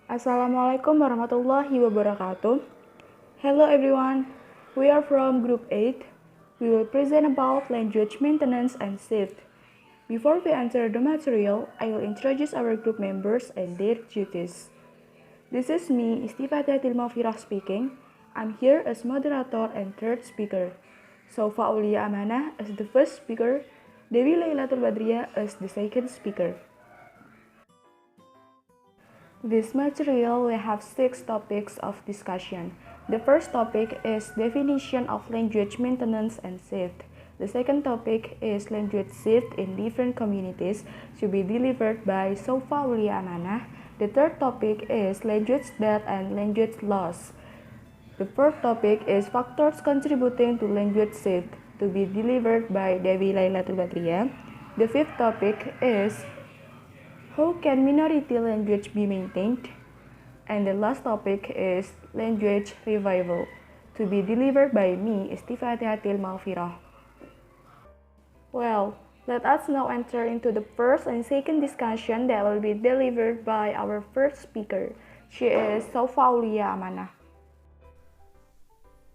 Assalamualaikum warahmatullahi wabarakatuh. Hello everyone, we are from Group 8. We will present about language maintenance and shift. Before we enter the material, I will introduce our group members and their duties. This is me, Istifat Tilmafirah speaking. I'm here as moderator and third speaker. Sofa Aulia Amanah as the first speaker, Dewi Lailatul Badriah as the second speaker. This material we have 6 topics of discussion. The first topic is definition of language maintenance and shift. The second topic is language shift in different communities to be delivered by Sofa Ulia Amanah. The third topic is language death and language loss. The fourth topic is factors contributing to language shift to be delivered by Dewi Lailatul Badriah. The fifth topic is how can minority language be maintained? And the last topic is language revival, to be delivered by me, Istifatihatil Malfirah. Well, let us now enter into the first and second discussion that will be delivered by our first speaker. She is Sofa Aulia Amanah.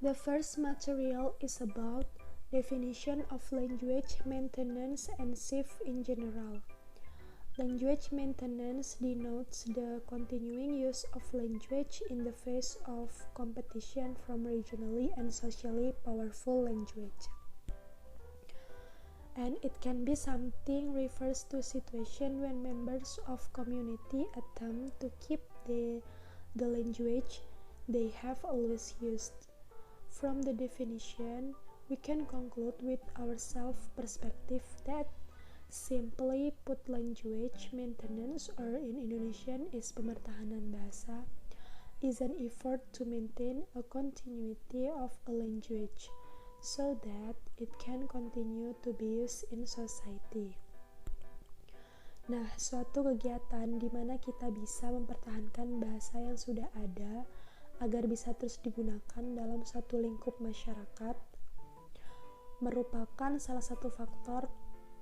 The first material is about definition of language maintenance and shift in general. Language maintenance denotes the continuing use of language in the face of competition from regionally and socially powerful language. And it can be something refers to situation when members of community attempt to keep the language they have always used. From the definition, we can conclude with our self-perspective that simply put, language maintenance, or in Indonesian is pemertahanan bahasa, is an effort to maintain a continuity of a language so that it can continue to be used in society. Nah, suatu kegiatan di mana kita bisa mempertahankan bahasa yang sudah ada agar bisa terus digunakan dalam suatu lingkup masyarakat merupakan salah satu faktor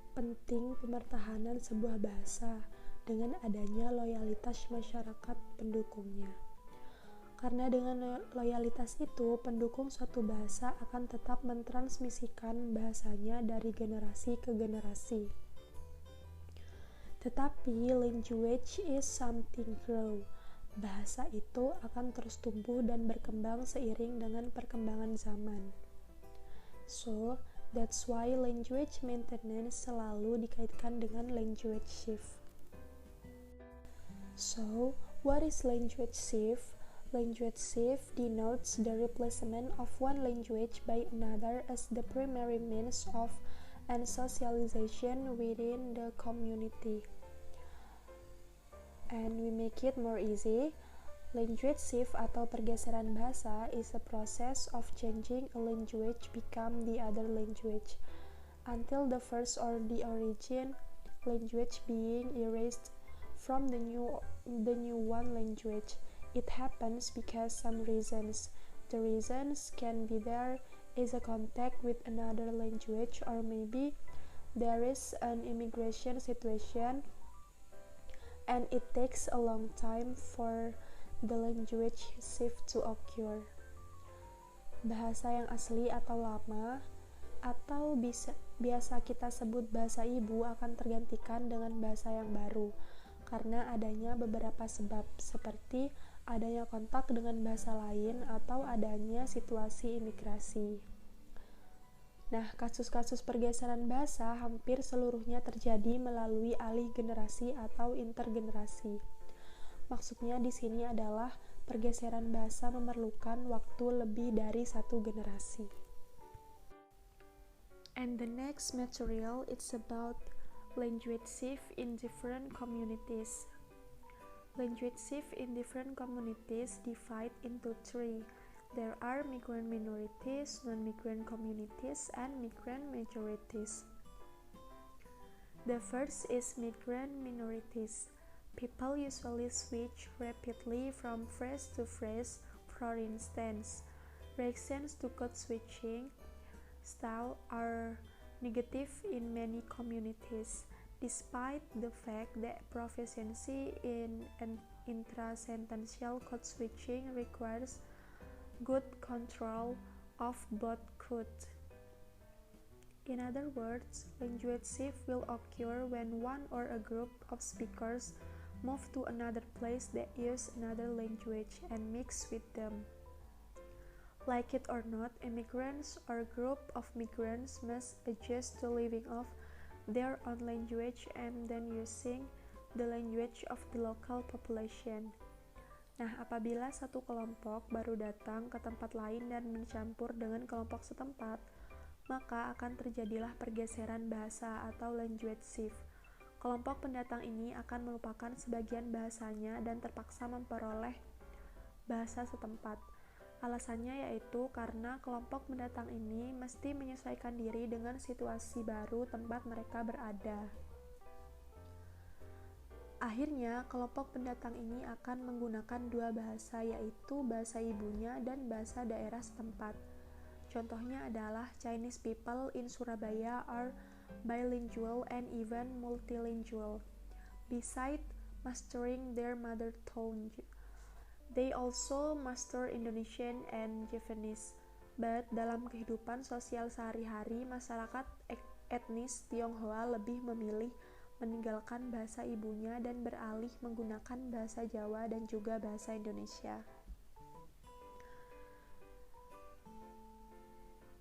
penting pemertahanan sebuah bahasa dengan adanya loyalitas masyarakat pendukungnya. Karena dengan loyalitas itu, pendukung suatu bahasa akan tetap mentransmisikan bahasanya dari generasi ke generasi. Tetapi language is something grow. Bahasa itu akan terus tumbuh dan berkembang seiring dengan perkembangan zaman. So, that's why language maintenance selalu dikaitkan dengan language shift. So, what is language shift? Language shift denotes the replacement of one language by another as the primary means of and socialization within the community. And we make it more easy. Language shift atau pergeseran bahasa is a process of changing a language become the other language until the first or the origin language being erased from the new one language. It happens because some reasons. The reasons can be there is a contact with another language, or maybe there is an immigration situation and it takes a long time for the language shift to occur. Bahasa yang asli atau lama atau biasa kita sebut bahasa ibu akan tergantikan dengan bahasa yang baru karena adanya beberapa sebab seperti adanya kontak dengan bahasa lain atau adanya situasi imigrasi. Nah, kasus-kasus pergeseran bahasa hampir seluruhnya terjadi melalui alih generasi atau intergenerasi. Maksudnya di sini adalah pergeseran bahasa memerlukan waktu lebih dari satu generasi. And the next material is about language shift in different communities. Language shift in different communities divide into three. There are migrant minorities, non-migrant communities, and migrant majorities. The first is migrant minorities. People usually switch rapidly from phrase to phrase. For instance, reactions to code switching style are negative in many communities, despite the fact that proficiency in intrasentential code switching requires good control of both codes. In other words, language shift will occur when one or a group of speakers move to another place that use another language and mix with them. Like it or not, immigrants or group of migrants must adjust to living off their own language and then using the language of the local population. Nah, apabila satu kelompok baru datang ke tempat lain dan mencampur dengan kelompok setempat, maka akan terjadilah pergeseran bahasa atau language shift. Kelompok pendatang ini akan melupakan sebagian bahasanya dan terpaksa memperoleh bahasa setempat. Alasannya yaitu karena kelompok pendatang ini mesti menyesuaikan diri dengan situasi baru tempat mereka berada. Akhirnya, kelompok pendatang ini akan menggunakan dua bahasa, yaitu bahasa ibunya dan bahasa daerah setempat. Contohnya adalah Chinese people in Surabaya are bilingual and even multilingual. Besides mastering their mother tongue, they also master Indonesian and Japanese. But dalam kehidupan sosial sehari-hari, masyarakat etnis Tionghoa lebih memilih meninggalkan bahasa ibunya dan beralih menggunakan bahasa Jawa dan juga bahasa Indonesia.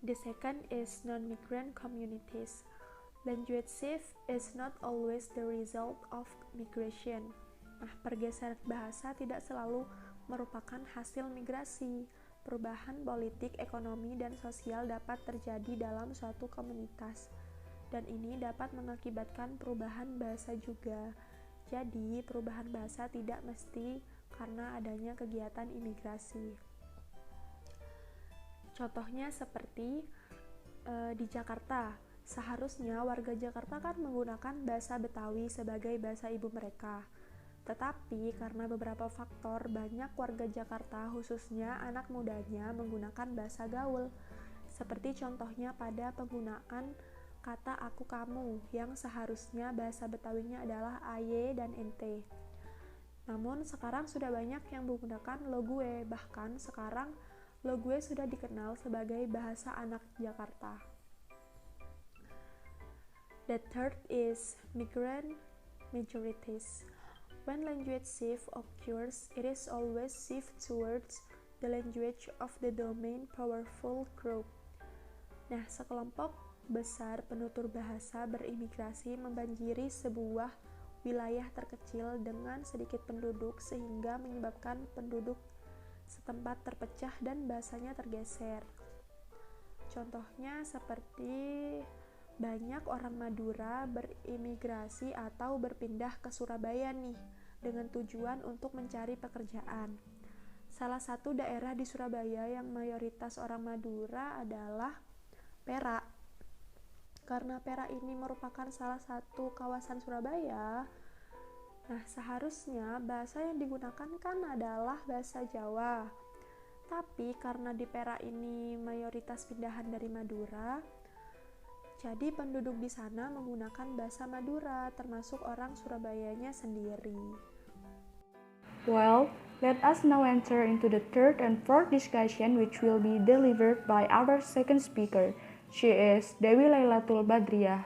The second is non-migrant communities. Language shift is not always the result of migration. Nah, pergeseran bahasa tidak selalu merupakan hasil migrasi. Perubahan politik, ekonomi, dan sosial dapat terjadi dalam suatu komunitas, dan ini dapat mengakibatkan perubahan bahasa juga. Jadi, perubahan bahasa tidak mesti karena adanya kegiatan imigrasi. Contohnya seperti di Jakarta, seharusnya warga Jakarta kan menggunakan bahasa Betawi sebagai bahasa ibu mereka. Tetapi karena beberapa faktor, banyak warga Jakarta, khususnya anak mudanya, menggunakan bahasa gaul. Seperti contohnya pada penggunaan kata aku kamu, yang seharusnya bahasa Betawinya adalah aye dan ente. Namun sekarang sudah banyak yang menggunakan lo gue, bahkan sekarang lo gue sudah dikenal sebagai bahasa anak Jakarta. The third is migrant majorities. When language shift occurs, it is always shift towards the language of the domain powerful group. Nah, sekelompok besar penutur bahasa berimigrasi membanjiri sebuah wilayah terkecil dengan sedikit penduduk sehingga menyebabkan penduduk setempat terpecah dan bahasanya tergeser. Contohnya seperti banyak orang Madura berimigrasi atau berpindah ke Surabaya nih dengan tujuan untuk mencari pekerjaan. Salah satu daerah di Surabaya yang mayoritas orang Madura adalah Perak. Karena Perak ini merupakan salah satu kawasan Surabaya, nah, seharusnya bahasa yang digunakan kan adalah bahasa Jawa. Tapi karena di Perak ini mayoritas pindahan dari Madura, jadi penduduk di sana menggunakan bahasa Madura, termasuk orang Surabayanya sendiri. Well, let us now enter into the third and fourth discussion, which will be delivered by our second speaker. She is Dewi Lailatul Badriah.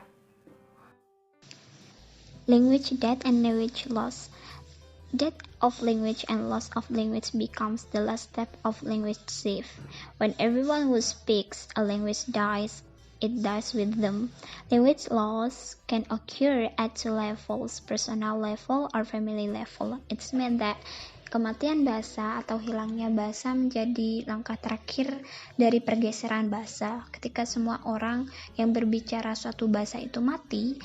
Language death and language loss. Death of language and loss of language becomes the last step of language shift. When everyone who speaks a language dies, it dies with them. Language loss can occur at two levels, personal level or family level. It's meant that kematian bahasa atau hilangnya bahasa menjadi langkah terakhir dari pergeseran bahasa. Ketika semua orang yang berbicara suatu bahasa itu mati,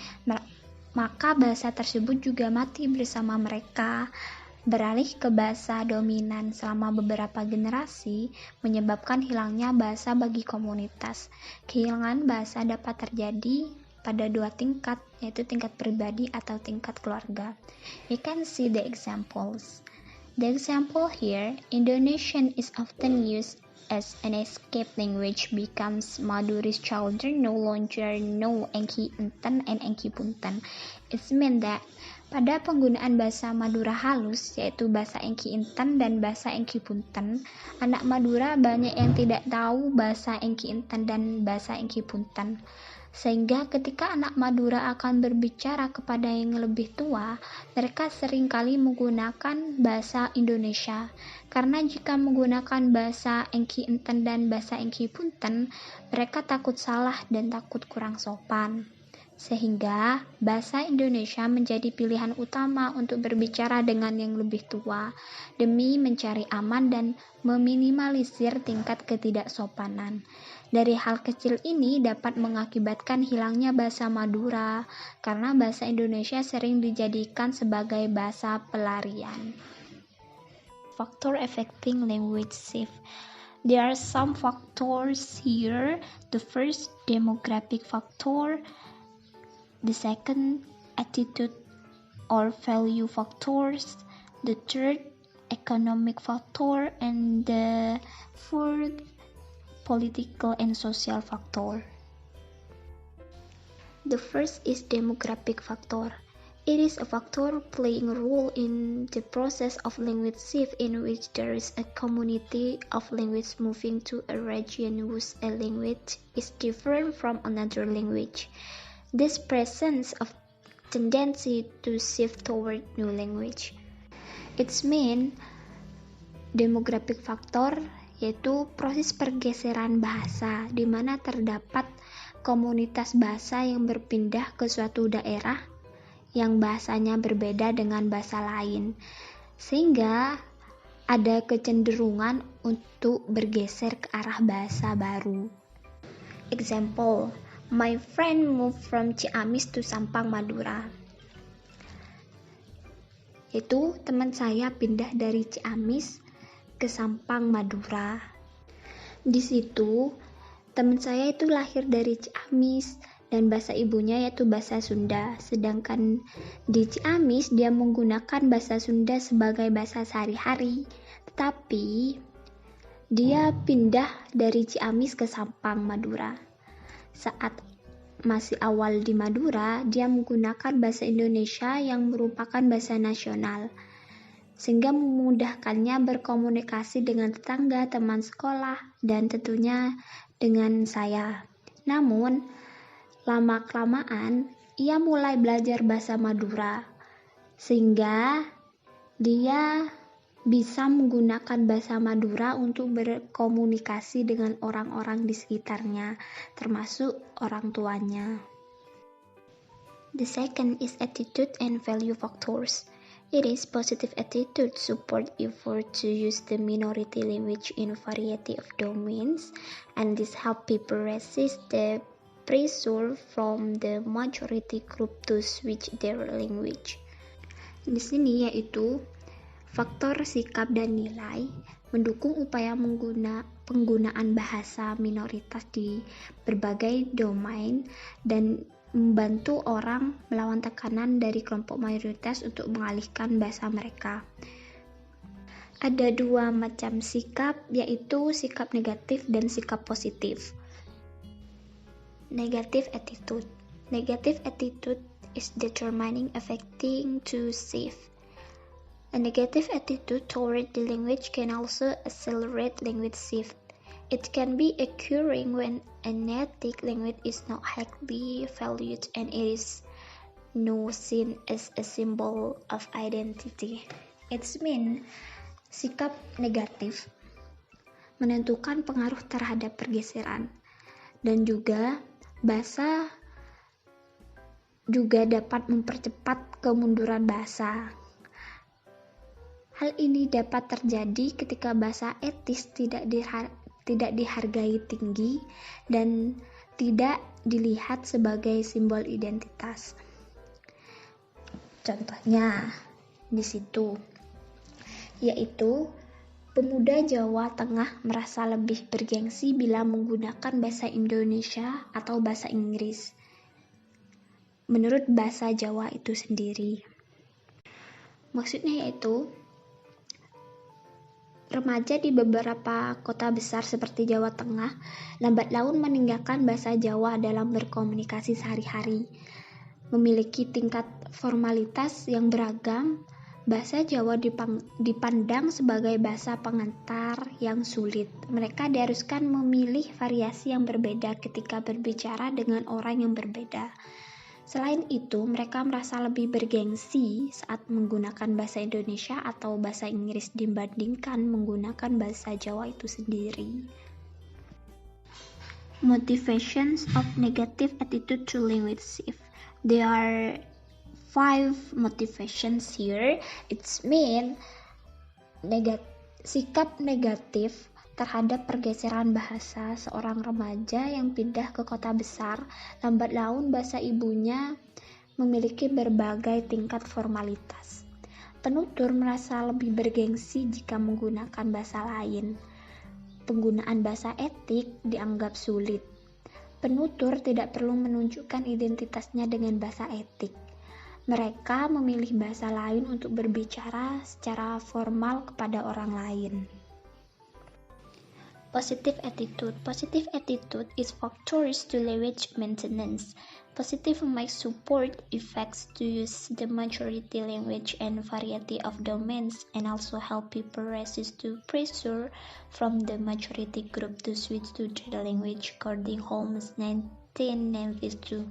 maka bahasa tersebut juga mati bersama mereka. Beralih ke bahasa dominan selama beberapa generasi menyebabkan hilangnya bahasa bagi komunitas. Kehilangan bahasa dapat terjadi pada dua tingkat, yaitu tingkat pribadi atau tingkat keluarga. You can see the examples. The example here, Indonesian is often used as an escape language becomes Madura's children no longer know Enki Enten and Enki Punten. It means that Pada penggunaan bahasa Madura halus, yaitu bahasa Engki Inten dan bahasa Engki Punten, anak Madura banyak yang tidak tahu bahasa Engki Inten dan bahasa Engki Punten. Sehingga ketika anak Madura akan berbicara kepada yang lebih tua, mereka seringkali menggunakan bahasa Indonesia. Karena jika menggunakan bahasa Engki Inten dan bahasa Engki Punten, mereka takut salah dan takut kurang sopan. Sehingga bahasa Indonesia menjadi pilihan utama untuk berbicara dengan yang lebih tua, demi mencari aman dan meminimalisir tingkat ketidaksopanan. Dari hal kecil ini dapat mengakibatkan hilangnya bahasa Madura, karena bahasa Indonesia sering dijadikan sebagai bahasa pelarian. Factor affecting language shift. There are some factors here. The first, demographic factor. The second, attitude or value factors. The third, economic factor. And the fourth, political and social factor. The first is demographic factor. It is a factor playing a role in the process of language shift in which there is a community of language moving to a region whose a language is different from another language. This presents a tendency to shift toward new language. Its main demographic factor yaitu proses pergeseran bahasa, di mana terdapat komunitas bahasa yang berpindah ke suatu daerah yang bahasanya berbeda dengan bahasa lain, sehingga ada kecenderungan untuk bergeser ke arah bahasa baru. Example, my friend moved from Ciamis to Sampang, Madura. Yaitu teman saya pindah dari Ciamis ke Sampang, Madura. Di situ teman saya itu lahir dari Ciamis dan bahasa ibunya yaitu bahasa Sunda. Sedangkan di Ciamis dia menggunakan bahasa Sunda sebagai bahasa sehari-hari. Tetapi dia pindah dari Ciamis ke Sampang, Madura. Saat masih awal di Madura, dia menggunakan bahasa Indonesia yang merupakan bahasa nasional, sehingga memudahkannya berkomunikasi dengan tetangga, teman sekolah, dan tentunya dengan saya. Namun, lama-kelamaan, ia mulai belajar bahasa Madura, sehingga dia bisa menggunakan bahasa Madura untuk berkomunikasi dengan orang-orang di sekitarnya, termasuk orang tuanya. The second is attitude and value factors. It is positive attitude support effort to use the minority language in a variety of domains, and this help people resist the pressure from the majority group to switch their language. Di sini yaitu faktor sikap dan nilai mendukung upaya penggunaan bahasa minoritas di berbagai domain dan membantu orang melawan tekanan dari kelompok mayoritas untuk mengalihkan bahasa mereka. Ada dua macam sikap, yaitu sikap negatif dan sikap positif. Negative attitude. Negative attitude is determining affecting to shift. A negative attitude toward the language can also accelerate language shift. It can be occurring when a native language is not highly valued and it is now seen as a symbol of identity. It's mean, sikap negatif menentukan pengaruh terhadap pergeseran, dan juga bahasa juga dapat mempercepat kemunduran bahasa. Hal ini dapat terjadi ketika bahasa etis tidak dihargai tinggi dan tidak dilihat sebagai simbol identitas. Contohnya di situ, yaitu pemuda Jawa Tengah merasa lebih bergengsi bila menggunakan bahasa Indonesia atau bahasa Inggris menurut bahasa Jawa itu sendiri. Maksudnya yaitu remaja di beberapa kota besar seperti Jawa Tengah lambat laun meninggalkan bahasa Jawa dalam berkomunikasi sehari-hari. memiliki tingkat formalitas yang beragam. Bahasa Jawa dipandang sebagai bahasa pengantar yang sulit. Mereka diharuskan memilih variasi yang berbeda ketika berbicara dengan orang yang berbeda. Selain itu, mereka merasa lebih bergengsi saat menggunakan bahasa Indonesia atau bahasa Inggris dibandingkan menggunakan bahasa Jawa itu sendiri. Motivations of negative attitude to language shift. There are 5 motivations here. It's mean sikap negatif terhadap pergeseran bahasa. Seorang remaja yang pindah ke kota besar, lambat laun bahasa ibunya memiliki berbagai tingkat formalitas. Penutur merasa lebih bergengsi jika menggunakan bahasa lain. Penggunaan bahasa etik dianggap sulit. Penutur tidak perlu menunjukkan identitasnya dengan bahasa etik. Mereka memilih bahasa lain untuk berbicara secara formal kepada orang lain. Positive attitude. Positive attitude is factors to language maintenance. Positive might support effects to use the majority language and variety of domains, and also help people resist to pressure from the majority group to switch to the language, according Holmes 1992.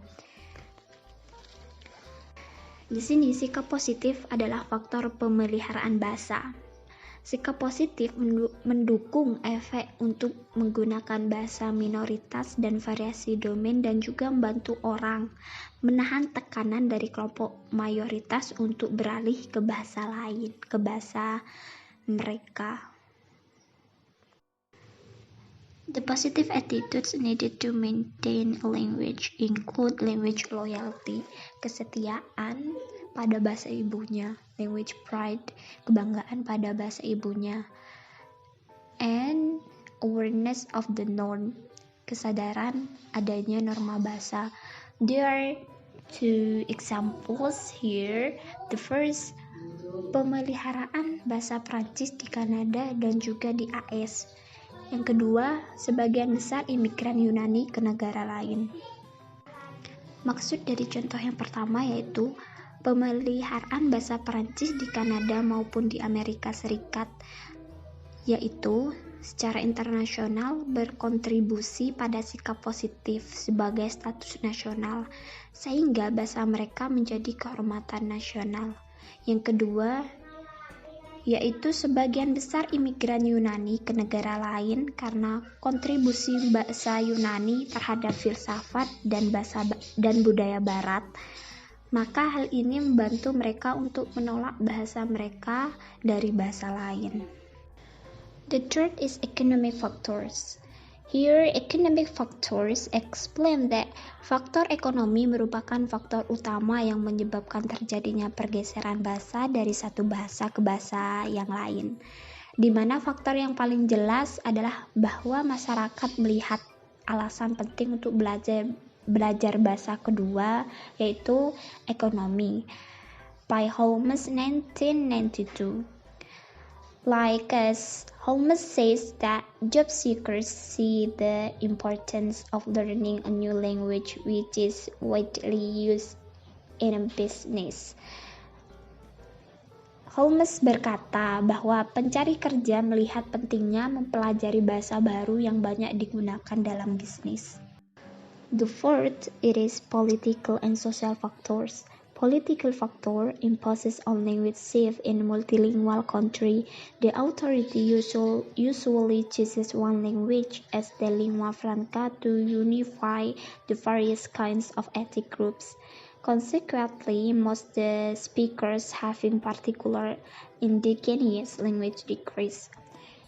Di sini sikap positif adalah faktor pemeliharaan bahasa. Sikap positif mendukung efek untuk menggunakan bahasa minoritas dan variasi domain, dan juga membantu orang menahan tekanan dari kelompok mayoritas untuk beralih ke bahasa lain, ke bahasa mereka. The positive attitudes needed to maintain a language include language loyalty, kesetiaan pada bahasa ibunya, language pride, kebanggaan pada bahasa ibunya, and awareness of the norm, kesadaran adanya norma bahasa. There are 2 examples here. The first, pemeliharaan bahasa Prancis di Kanada dan juga di AS. Yang kedua, sebagian besar imigran Yunani ke negara lain. Maksud dari contoh yang pertama yaitu pemeliharaan bahasa Prancis di Kanada maupun di Amerika Serikat, yaitu secara internasional berkontribusi pada sikap positif sebagai status nasional, sehingga bahasa mereka menjadi kehormatan nasional. Yang kedua, yaitu sebagian besar imigran Yunani ke negara lain karena kontribusi bahasa Yunani terhadap filsafat dan budaya Barat. Maka hal ini membantu mereka untuk menolak bahasa mereka dari bahasa lain. The third is economic factors. Here, economic factors explain that faktor ekonomi merupakan faktor utama yang menyebabkan terjadinya pergeseran bahasa dari satu bahasa ke bahasa yang lain. Di mana faktor yang paling jelas adalah bahwa masyarakat melihat alasan penting untuk belajar bahasa kedua, yaitu ekonomi. By Holmes 1992. Like as Holmes says that job seekers see the importance of learning a new language which is widely used in a business. Holmes berkata bahwa pencari kerja melihat pentingnya mempelajari bahasa baru yang banyak digunakan dalam bisnis. The fourth, it is political and social factors. Political factor imposes on language shift in a multilingual country. The authority usually chooses one language as the lingua franca to unify the various kinds of ethnic groups. Consequently, most the speakers having particular indigenous language decrease.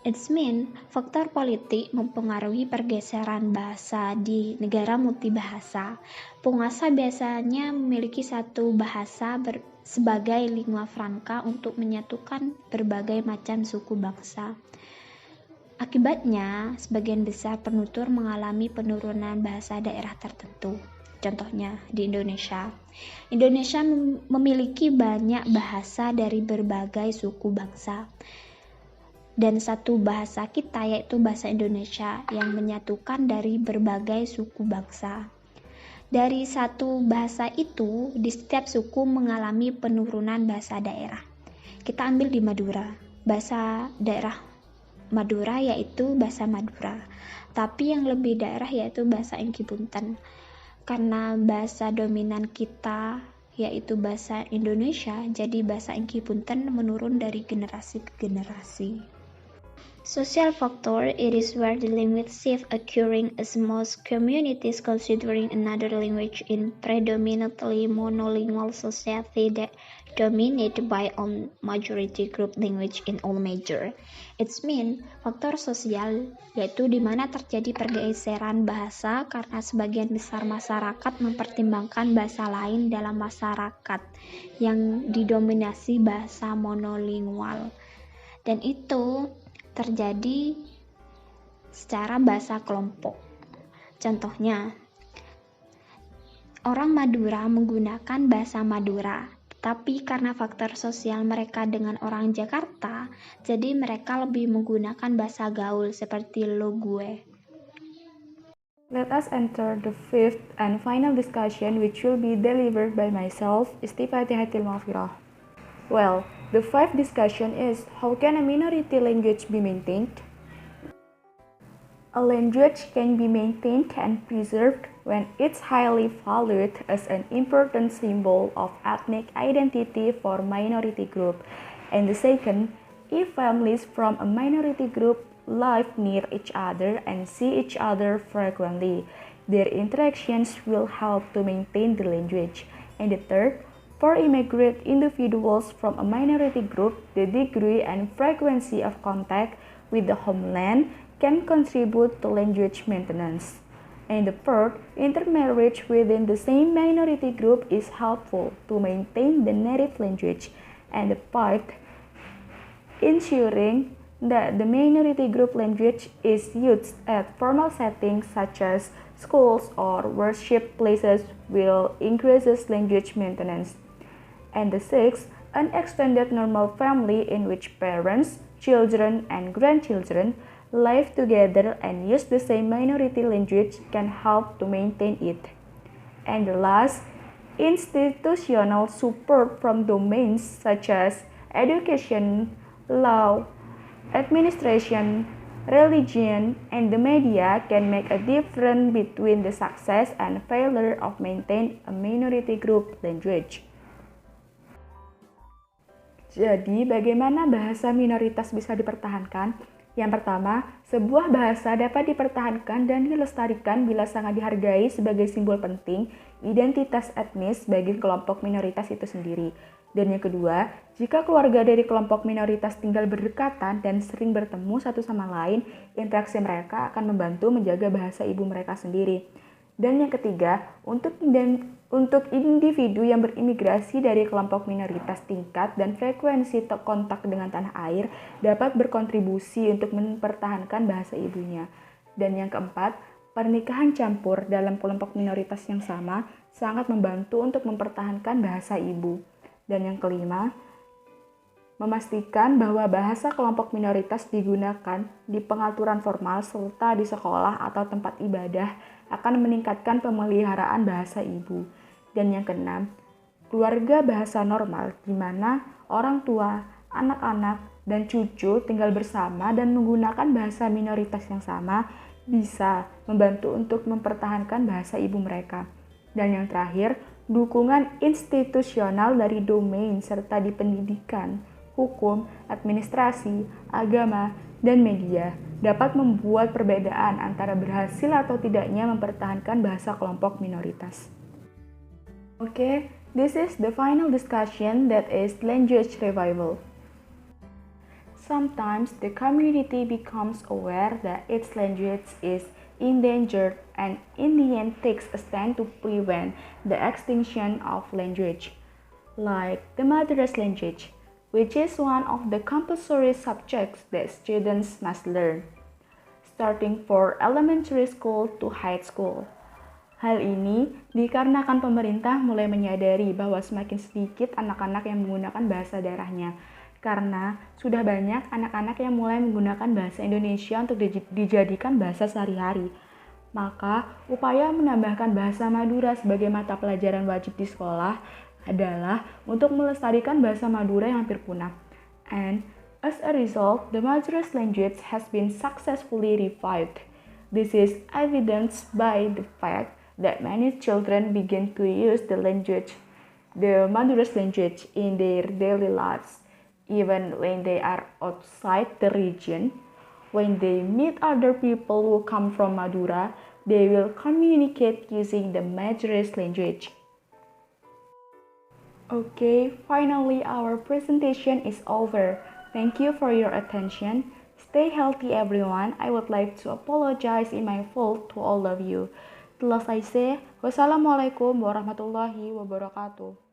It's mean, faktor politik mempengaruhi pergeseran bahasa di negara multibahasa. Penguasa biasanya memiliki satu bahasa sebagai lingua franca untuk menyatukan berbagai macam suku bangsa. Akibatnya, sebagian besar penutur mengalami penurunan bahasa daerah tertentu. Contohnya di Indonesia. Indonesia memiliki banyak bahasa dari berbagai suku bangsa. Dan satu bahasa kita yaitu bahasa Indonesia yang menyatukan dari berbagai suku bangsa. Dari satu bahasa itu, di setiap suku mengalami penurunan bahasa daerah. Kita ambil di Madura, bahasa daerah Madura yaitu bahasa Madura. Tapi yang lebih daerah yaitu bahasa Engki Punten. Karena bahasa dominan kita yaitu bahasa Indonesia, jadi bahasa Engki Punten menurun dari generasi ke generasi. Social factor, it is where the language shift occurring as most communities considering another language in predominantly monolingual society that dominated by a majority group language in all major. It's mean faktor sosial, yaitu di mana terjadi pergeseran bahasa karena sebagian besar masyarakat mempertimbangkan bahasa lain dalam masyarakat yang didominasi bahasa monolingual. Dan itu terjadi secara bahasa kelompok. Contohnya, orang Madura menggunakan bahasa Madura, tapi karena faktor sosial mereka dengan orang Jakarta, jadi mereka lebih menggunakan bahasa gaul seperti lo gue. Let us enter the fifth and final discussion, which will be delivered by myself, Istifatihatil Mafirah. Well, the fifth discussion is, how can a minority language be maintained? A language can be maintained and preserved when it's highly valued as an important symbol of ethnic identity for minority group. And the second, if families from a minority group live near each other and see each other frequently, their interactions will help to maintain the language. And the third, for immigrant individuals from a minority group, the degree and frequency of contact with the homeland can contribute to language maintenance. And the fourth, intermarriage within the same minority group is helpful to maintain the native language. And the fifth, ensuring that the minority group language is used at formal settings such as schools or worship places will increase language maintenance. And the sixth, an extended normal family in which parents, children, and grandchildren live together and use the same minority language can help to maintain it. And the last, institutional support from domains such as education, law, administration, religion, and the media can make a difference between the success and failure of maintaining a minority group language. Jadi, bagaimana bahasa minoritas bisa dipertahankan? Yang pertama, sebuah bahasa dapat dipertahankan dan dilestarikan bila sangat dihargai sebagai simbol penting identitas etnis bagi kelompok minoritas itu sendiri. Dan yang kedua, jika keluarga dari kelompok minoritas tinggal berdekatan dan sering bertemu satu sama lain, interaksi mereka akan membantu menjaga bahasa ibu mereka sendiri. Dan yang ketiga, untuk individu yang berimigrasi dari kelompok minoritas, tingkat dan frekuensi kontak dengan tanah air dapat berkontribusi untuk mempertahankan bahasa ibunya. Dan yang keempat, pernikahan campur dalam kelompok minoritas yang sama sangat membantu untuk mempertahankan bahasa ibu. Dan yang kelima, memastikan bahwa bahasa kelompok minoritas digunakan di pengaturan formal serta di sekolah atau tempat ibadah akan meningkatkan pemeliharaan bahasa ibu. Dan yang keenam, keluarga bahasa normal di mana orang tua, anak-anak, dan cucu tinggal bersama dan menggunakan bahasa minoritas yang sama bisa membantu untuk mempertahankan bahasa ibu mereka. Dan yang terakhir, dukungan institusional dari domain serta di pendidikan, hukum, administrasi, agama, dan media dapat membuat perbedaan antara berhasil atau tidaknya mempertahankan bahasa kelompok minoritas. Okay, this is the final discussion, that is language revival. Sometimes the community becomes aware that its language is endangered and in the end takes a stand to prevent the extinction of language, like the mother's language, which is one of the compulsory subjects that students must learn, starting for elementary school to high school. Hal ini dikarenakan pemerintah mulai menyadari bahwa semakin sedikit anak-anak yang menggunakan bahasa daerahnya, karena sudah banyak anak-anak yang mulai menggunakan bahasa Indonesia untuk dijadikan bahasa sehari-hari. Maka, upaya menambahkan bahasa Madura sebagai mata pelajaran wajib di sekolah adalah untuk melestarikan bahasa Madura yang hampir punah. And as a result, the Madura's language has been successfully revived. This is evidenced by the fact that many children begin to use the Madura's language in their daily lives, even when they are outside the region. When they meet other people who come from Madura, they will communicate using the Madura's language. Okay, finally our presentation is over. Thank you for your attention. Stay healthy everyone. I would like to apologize in my fault to all of you. Telah saya say, wassalamualaikum warahmatullahi wabarakatuh.